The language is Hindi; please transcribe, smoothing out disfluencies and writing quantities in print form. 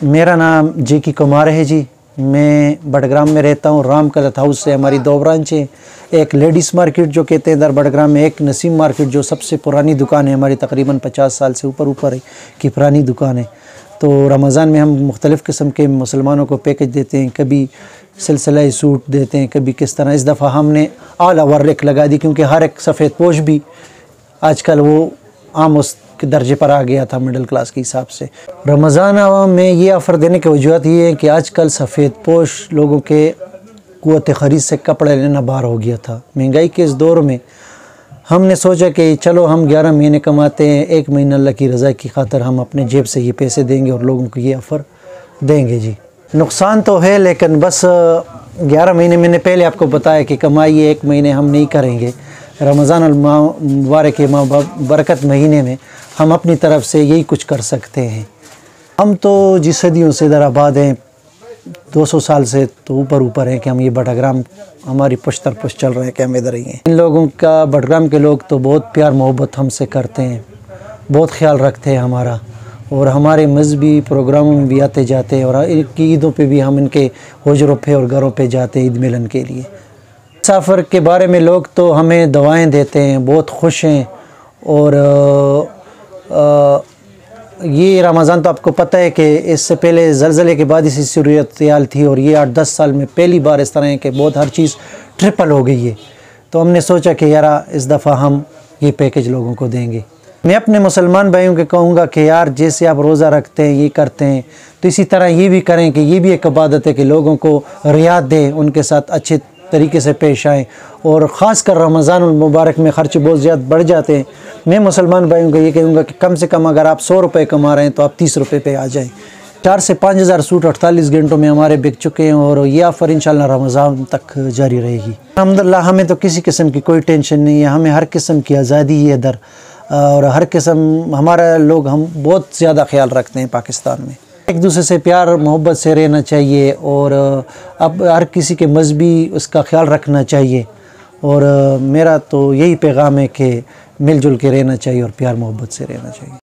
मेरा नाम जेकी कुमार है जी। मैं बडग्राम में रहता हूँ। राम कलत हाउस से हमारी 2 ब्रांच है। एक लेडीज़ मार्केट जो कहते हैं इधर बडग्राम में, एक नसीम मार्केट जो सबसे पुरानी दुकान है हमारी, तकरीबन 50 साल से ऊपर है की पुरानी दुकान है। तो रमज़ान में हम मुख्तलिफ़ किस्म के मुसलमानों को पैकेज देते हैं, कभी सिलसिला सूट देते हैं, कभी किस तरह। इस दफ़ा हमने ऑल ओवर रेक लगा दी क्योंकि हर एक सफ़ेद पोश भी आजकल वो आम उस दर्जे पर आ गया था मिडिल क्लास के हिसाब से। रमज़ान में ये ऑफ़र देने की वजूहत ये है कि आजकल सफ़ेद पोश लोगों के क़ुव्वत ख़रीद से कपड़े लेना बाहर हो गया था। महंगाई के इस दौर में हमने सोचा कि चलो हम 11 महीने कमाते हैं, 1 महीना अल्लाह की रज़ा की खातर हम अपने जेब से ये पैसे देंगे और लोगों को ये ऑफ़र देंगे जी। नुकसान तो है लेकिन बस 11 महीने मैंने पहले आपको बताया कि कमाई 1 महीने हम नहीं करेंगे। रमज़ान मुबारक के बरकत महीने में हम अपनी तरफ से यही कुछ कर सकते हैं। हम तो जिस सदियों से इधर आबाद हैं, 200 साल से तो ऊपर हैं कि हम ये बडग्राम हमारी पुश्त दर पुश्त चल रहे हैं कि हम इधर ही हैं। इन लोगों का, बडग्राम के लोग तो बहुत प्यार मोहब्बत हमसे करते हैं, बहुत ख्याल रखते हैं हमारा, और हमारे मजहबी प्रोग्रामों में भी आते जाते हैं, और इनकी ईदों पे भी हम इनके हुजरों पे और घरों पे जाते हैं ईद मिलन के लिए। सफ़र के बारे में लोग तो हमें दुआएं देते हैं, बहुत खुश हैं। और ये रमज़ान तो आपको पता है कि इससे पहले ज़लज़ले के बाद इसी सूरत हाल थी, और ये 8-10 साल में पहली बार इस तरह है कि बहुत हर चीज़ ट्रिपल हो गई है। तो हमने सोचा कि यार इस दफ़ा हम ये पैकेज लोगों को देंगे। मैं अपने मुसलमान भाइयों के कहूँगा कि यार जैसे आप रोज़ा रखते हैं, ये करते हैं, तो इसी तरह ये भी करें कि ये भी एक इबादत है कि लोगों को रियायत दें, उनके साथ अच्छे तरीके से पेश आएँ। और ख़ास कर रमज़ान मुबारक में ख़र्च बहुत ज़्यादा बढ़ जाते हैं। मैं मुसलमान भाइयों को ये कहूँगा कि कम से कम अगर आप 100 रुपये कमा रहे हैं तो आप 30 रुपये पे आ जाएँ। 4 से 5 हज़ार सूट 48 घंटों में हमारे बिक चुके हैं, और ये ऑफ़र इंशाल्लाह रमज़ान तक जारी रहेगी। अल्हम्दुलिल्लाह हमें तो किसी किस्म की कोई टेंशन नहीं है, हमें हर किस्म की आज़ादी है इधर, और हर किस्म हमारा लोग हम बहुत ज़्यादा ख्याल रखते हैं पाकिस्तान में। एक दूसरे से प्यार मोहब्बत से रहना चाहिए, और अब हर किसी के मजहबी उसका ख्याल रखना चाहिए। और मेरा तो यही पैगाम है कि मिलजुल के रहना चाहिए और प्यार मोहब्बत से रहना चाहिए।